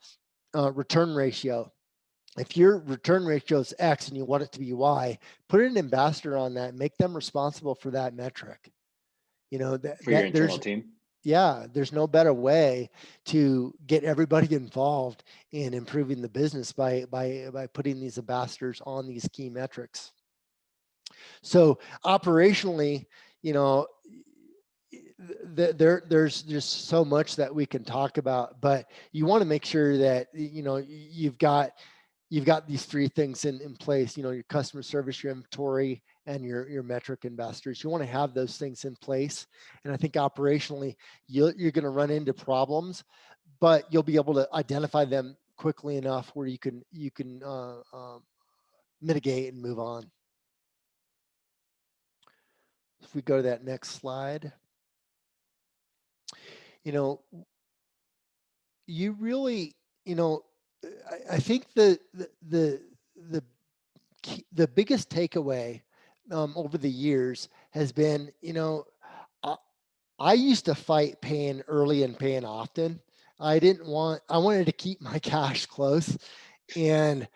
return ratio. If your return ratio is X and you want it to be Y, put an ambassador on that, make them responsible for that metric. For your internal team. There's no better way to get everybody involved in improving the business by putting these ambassadors on these key metrics. So operationally, there's just so much that we can talk about, but you want to make sure that you've got these three things in place. Your customer service, your inventory, and your metric ambassadors. You want to have those things in place. And I think operationally, you're going to run into problems, but you'll be able to identify them quickly enough where you can mitigate and move on. If we go to that next slide, you really, I think the biggest takeaway over the years has been, I used to fight paying early and paying often. I wanted to keep my cash close, and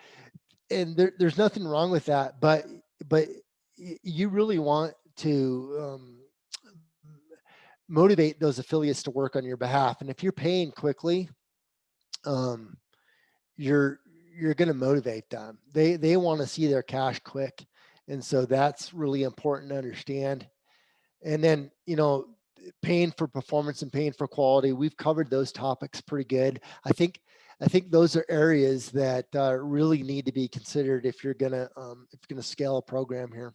there's nothing wrong with that, but you really want to motivate those affiliates to work on your behalf. And if you're paying quickly, you're going to motivate them. They want to see their cash quick. And so that's really important to understand. And then, paying for performance and paying for quality, we've covered those topics pretty good. I think those are areas that really need to be considered if you're going to scale a program here.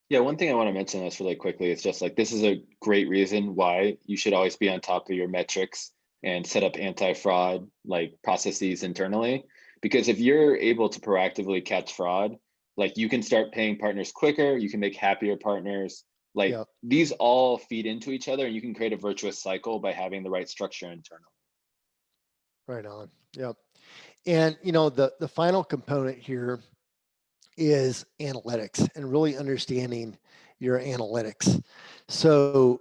Yeah, one thing I want to mention this really quickly is just like, this is a great reason why you should always be on top of your metrics and set up anti-fraud like processes internally. Because if you're able to proactively catch fraud, like you can start paying partners quicker, you can make happier partners. Like these all feed into each other, and you can create a virtuous cycle by having the right structure internally. Right on. Yep. And the final component here is analytics and really understanding your analytics. So,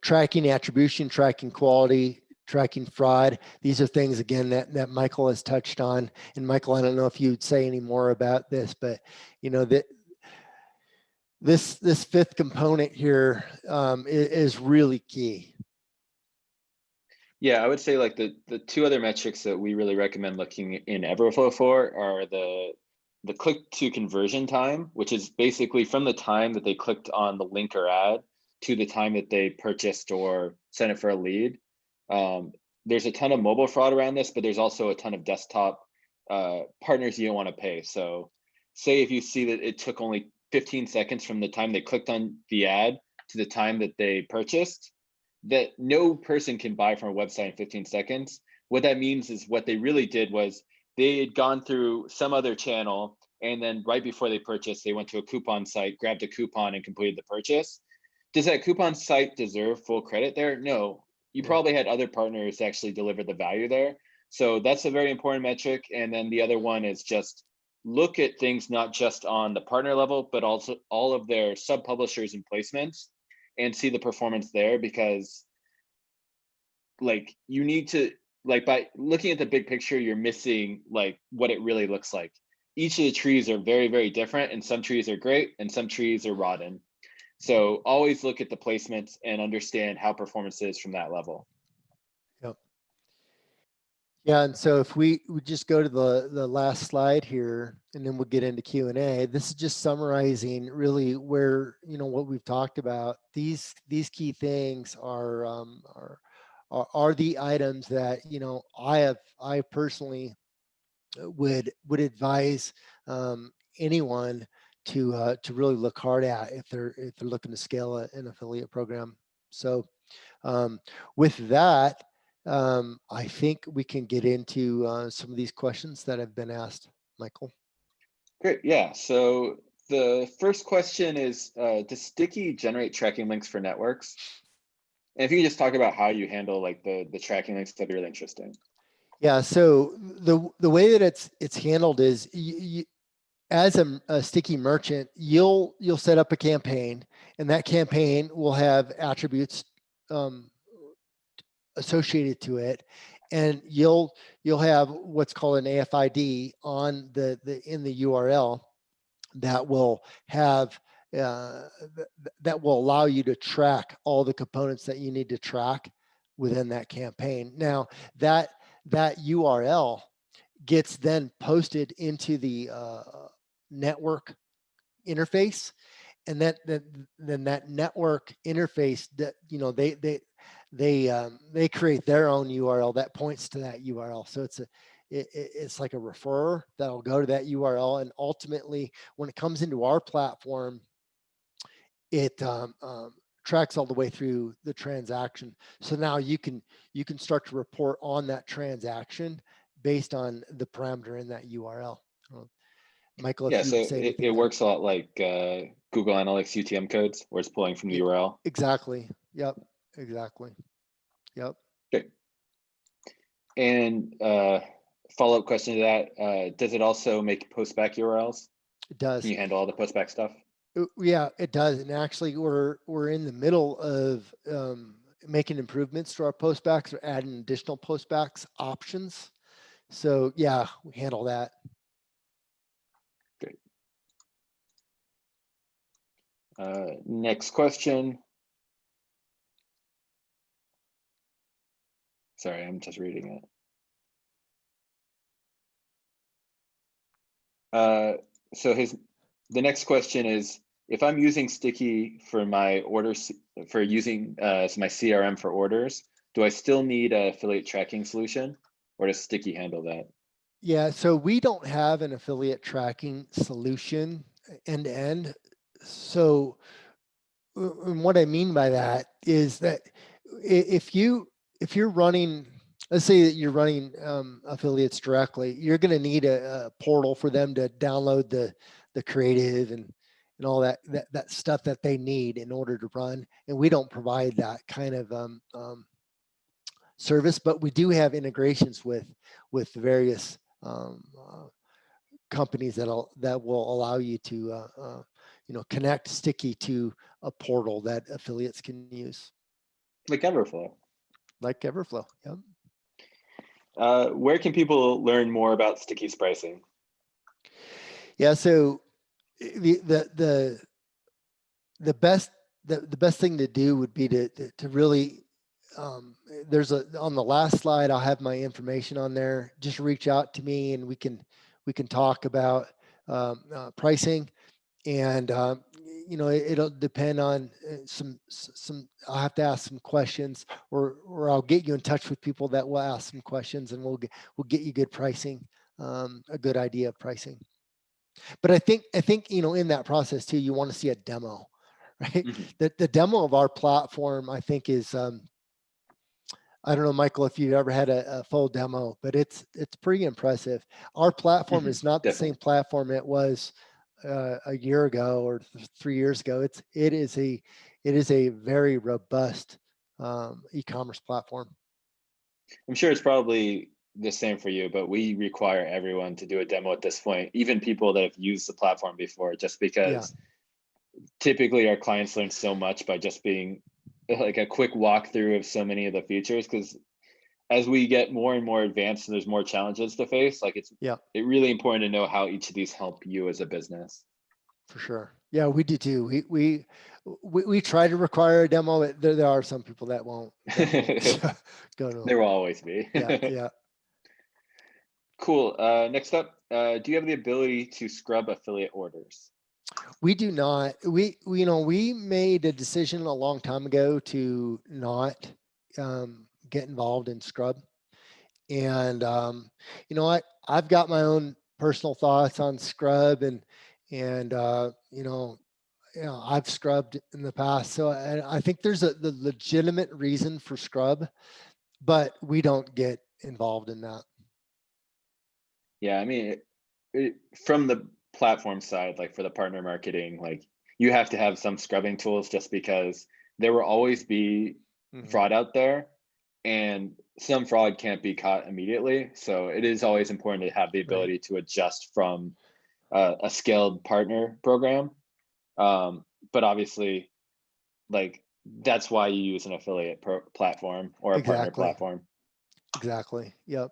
tracking attribution, tracking quality, tracking fraud. These are things, again, that Michael has touched on. And Michael, I don't know if you'd say any more about this, but this fifth component here is really key. Yeah, I would say like the two other metrics that we really recommend looking in Everflow for are the click to conversion time, which is basically from the time that they clicked on the link or ad to the time that they purchased or sent it for a lead. There's a ton of mobile fraud around this, but there's also a ton of desktop partners you don't want to pay. So say if you see that it took only 15 seconds from the time they clicked on the ad to the time that they purchased, that no person can buy from a website in 15 seconds. What that means is what they really did was they had gone through some other channel, and then right before they purchased, they went to a coupon site, grabbed a coupon, and completed the purchase. Does that coupon site deserve full credit there? No. You probably had other partners actually deliver the value there. So that's a very important metric. And then the other one is just look at things not just on the partner level, but also all of their sub-publishers and placements, and see the performance there, because like you need to, like by looking at the big picture, you're missing like what it really looks like. Each of the trees are very, very different, and some trees are great and some trees are rotten. So always look at the placements and understand how performance is from that level. Yep. Yeah, and so if we just go to the last slide here, and then we'll get into Q&A. This is just summarizing really where, what we've talked about. These key things are the items that, I personally would advise anyone to really look hard at if they're looking to scale an affiliate program. So with that, I think we can get into some of these questions that have been asked, Michael. Great. Yeah. So the first question is, does Sticky generate tracking links for networks? And if you could just talk about how you handle like the tracking links, that'd be really interesting. Yeah. So the way that it's handled is as a Sticky merchant, you'll set up a campaign, and that campaign will have attributes associated to it, and you'll have what's called an AFID on in the URL that will have that will allow you to track all the components that you need to track within that campaign. Now that URL gets then posted into the network interface, and then that network interface, that they create their own URL that points to that URL. So it's like a referrer that'll go to that URL, and ultimately when it comes into our platform, it tracks all the way through the transaction. So now you can start to report on that transaction based on the parameter in that URL. Michael, if Yeah, you so would say anything it there. works a lot like Google Analytics UTM codes, where it's pulling from the URL. Exactly. Yep. Exactly. Yep. Okay. And follow-up question to that, does it also make postbac URLs? It does. Can you handle all the postbac stuff? Yeah, it does. And actually, we're in the middle of making improvements to our postbacks, or adding additional postbacks options. So yeah, we handle that. Great. Next question. Sorry, I'm just reading it. So the next question is, if I'm using Sticky for my orders, for using as my CRM for orders, do I still need an affiliate tracking solution, or does Sticky handle that? Yeah, so we don't have an affiliate tracking solution end to end. So and what I mean by that is that if you're running, let's say that you're running affiliates directly, you're going to need a portal for them to download the creative and all that stuff that they need in order to run. And we don't provide that kind of service, but we do have integrations with various companies that will allow you to connect Sticky to a portal that affiliates can use. Like Everflow. Like Everflow, yep. Where can people learn more about Sticky's pricing? Yeah, so the best thing to do would be to really there's on the last slide, I'll have my information on there. Just reach out to me, and we can talk about pricing. And it'll depend on some I'll have to ask some questions, or I'll get you in touch with people that will ask some questions, and we'll get you good pricing, a good idea of pricing. But I think in that process too, you want to see a demo, right? Mm-hmm. The demo of our platform, I think, is I don't know, Michael, if you've ever had a full demo, but it's pretty impressive. Our platform Mm-hmm. is not the same platform it was a year ago or 3 years ago. It is a very robust e-commerce platform. I'm sure it's probably the same for you, but we require everyone to do a demo at this point, even people that have used the platform before, just because typically our clients learn so much by just being like a quick walkthrough of so many of the features. Because as we get more and more advanced and there's more challenges to face, like it's really important to know how each of these help you as a business. For sure. Yeah, we do too. We try to require a demo. There are some people that won't go to them. There will always be. Yeah. Cool. Next up, do you have the ability to scrub affiliate orders? We do not. We made a decision a long time ago to not get involved in scrub. And you know what? I've got my own personal thoughts on scrub, and I've scrubbed in the past. So I think there's the legitimate reason for scrub, but we don't get involved in that. Yeah, I mean, from the platform side, like for the partner marketing, like you have to have some scrubbing tools just because there will always be fraud out there, and some fraud can't be caught immediately. So it is always important to have the ability to adjust from a scaled partner program. But obviously, like that's why you use an affiliate platform or a partner platform. Exactly. Yep.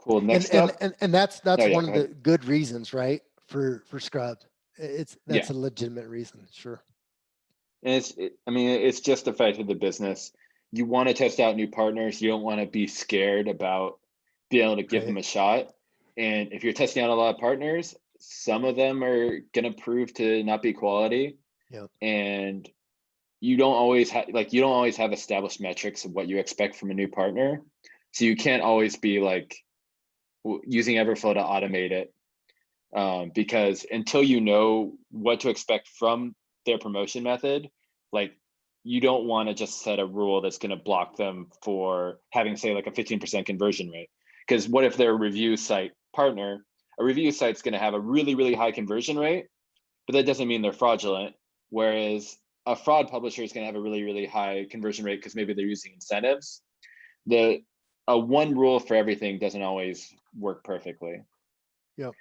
Cool. Next up, and that's oh, yeah, one of the good reasons, right? For scrub, that's a legitimate reason, sure. And I mean, it's just the fact of the business. You want to test out new partners. You don't want to be scared about being able to give them a shot. And if you're testing out a lot of partners, some of them are going to prove to not be quality. Yep. And you don't always have established metrics of what you expect from a new partner. So you can't always be like using Everflow to automate it. Because until you know what to expect from their promotion method, like you don't want to just set a rule that's going to block them for having, say, like a 15% conversion rate. Because what if they're a review site partner? A review site's going to have a really, really high conversion rate, but that doesn't mean they're fraudulent. Whereas a fraud publisher is going to have a really, really high conversion rate because maybe they're using incentives. A one rule for everything doesn't always work perfectly. Yep.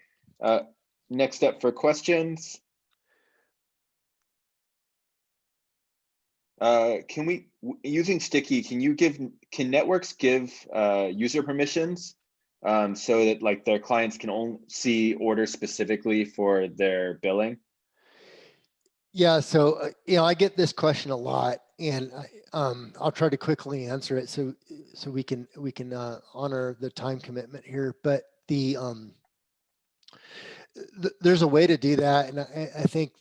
Next up for questions. Using Sticky, can networks give user permissions so that like their clients can only see orders specifically for their billing? Yeah, so I get this question a lot, and I'll try to quickly answer it so we can honor the time commitment here. But there's a way to do that, and I think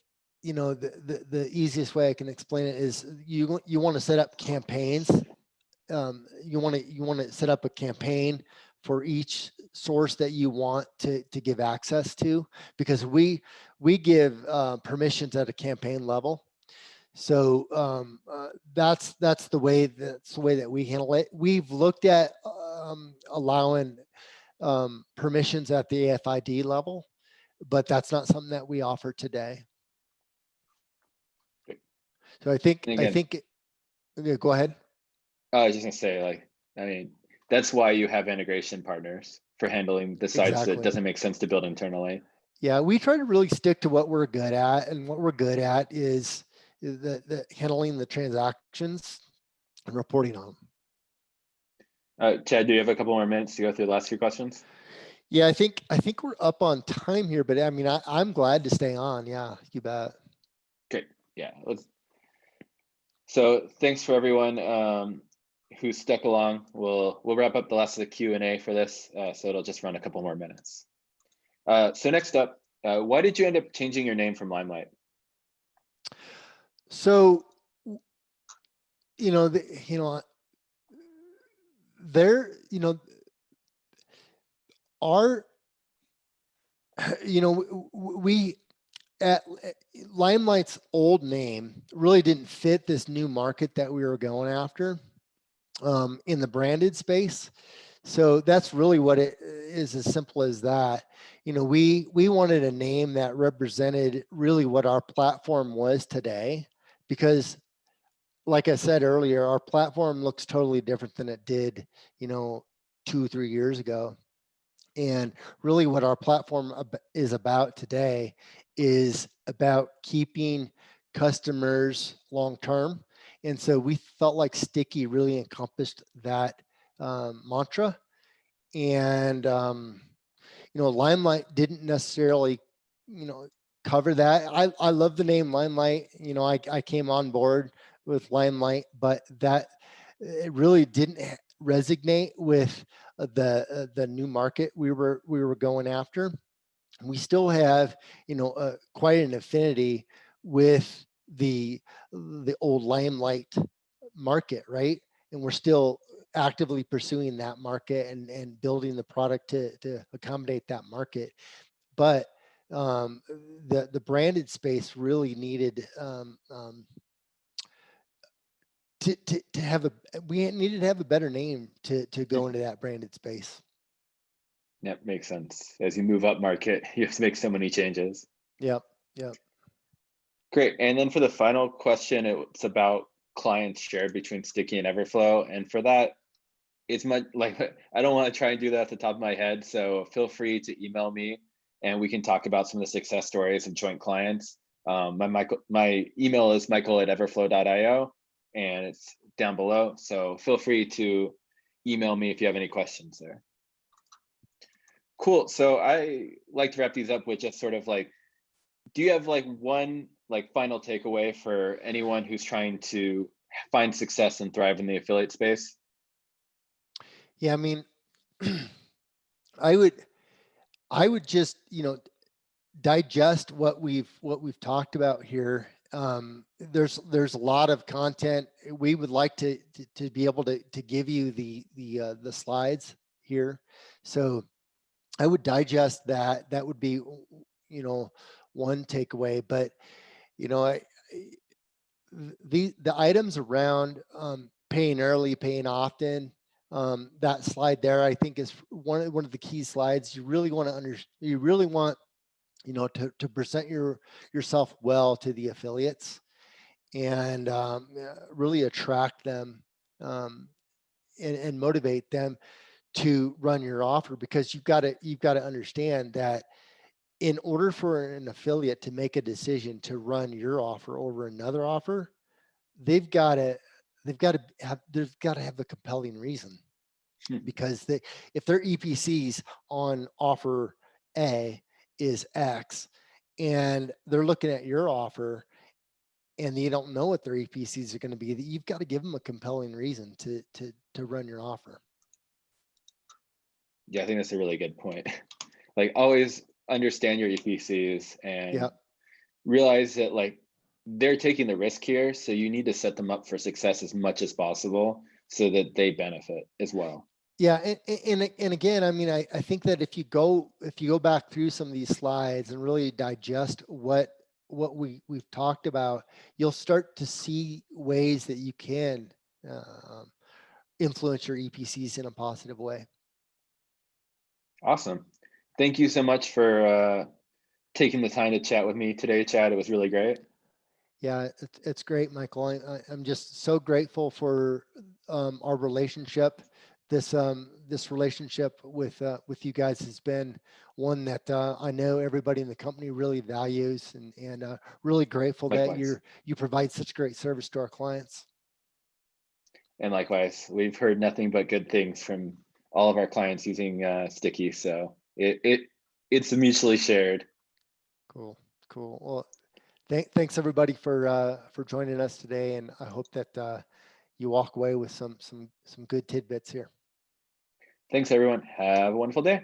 the easiest way I can explain it is you want to set up campaigns. You want to set up a campaign for each source that you want to give access to, because we give permissions at a campaign level. So that's the way that we handle it. We've looked at allowing permissions at the AFID level, but that's not something that we offer today. So I think yeah, go ahead. I was just gonna say, like, I mean, that's why you have integration partners for handling the sites that doesn't make sense to build internally. Yeah, we try to really stick to what we're good at, and what we're good at is the handling the transactions and reporting on them. Chad, do you have a couple more minutes to go through the last few questions? Yeah, I think we're up on time here, but I mean, I'm glad to stay on. Yeah, you bet. Great. Yeah. So thanks for everyone who stuck along. We'll wrap up the last of the Q&A for this, so it'll just run a couple more minutes. So next up, why did you end up changing your name from Limelight? So, we at Limelight's old name really didn't fit this new market that we were going after in the branded space. So that's really what it is, as simple as that. We wanted a name that represented really what our platform was today, because like I said earlier, our platform looks totally different than it did, 2 or 3 years ago. And really what our platform is about today is about keeping customers long-term. And so we felt like Sticky really encompassed that mantra. And, Limelight didn't necessarily, cover that. I love the name Limelight. I came on board with Limelight, but that it really didn't resonate with the new market we were going after. We still have, quite an affinity with the old limelight market, right? And we're still actively pursuing that market and building the product to accommodate that market. But the branded space really needed to have we needed to have a better name to go into that branded space. Yep, makes sense. As you move up market, you have to make so many changes. Yep. Great. And then for the final question, it's about clients shared between Sticky and Everflow. And for that, it's much like, I don't want to try and do that at the top of my head. So feel free to email me and we can talk about some of the success stories of joint clients. My email is michael@everflow.io and it's down below. So feel free to email me if you have any questions there. Cool. So I like to wrap these up with just sort of like, do you have like one like final takeaway for anyone who's trying to find success and thrive in the affiliate space? Yeah, I mean, I would just, digest what we've talked about here. There's a lot of content. We would like to be able to give you the slides here. So I would digest that. That would be, one takeaway. But the items around paying early, paying often, that slide there, I think is one of the key slides. You really want to present yourself well to the affiliates and really attract them and motivate them to run your offer, because you've got to understand that in order for an affiliate to make a decision to run your offer over another offer, they've got to have a compelling reason. Because if their EPCs on offer A is X and they're looking at your offer and you don't know what their EPCs are going to be, you've got to give them a compelling reason to run your offer. Yeah, I think that's a really good point. Like always understand your EPCs and realize that like they're taking the risk here. So you need to set them up for success as much as possible so that they benefit as well. Yeah, and again, I mean, I think that if you go back through some of these slides and really digest what we've talked about, you'll start to see ways that you can influence your EPCs in a positive way. Awesome. Thank you so much for taking the time to chat with me today, Chad. It was really great. Yeah, it's great, Michael. I'm just so grateful for our relationship. This relationship with you guys has been one that I know everybody in the company really values, and really grateful Likewise. that you provide such great service to our clients. And likewise, we've heard nothing but good things from all of our clients using Sticky, so it's mutually shared. Cool. Well, thanks everybody for joining us today, and I hope that you walk away with some good tidbits here. Thanks, everyone. Have a wonderful day.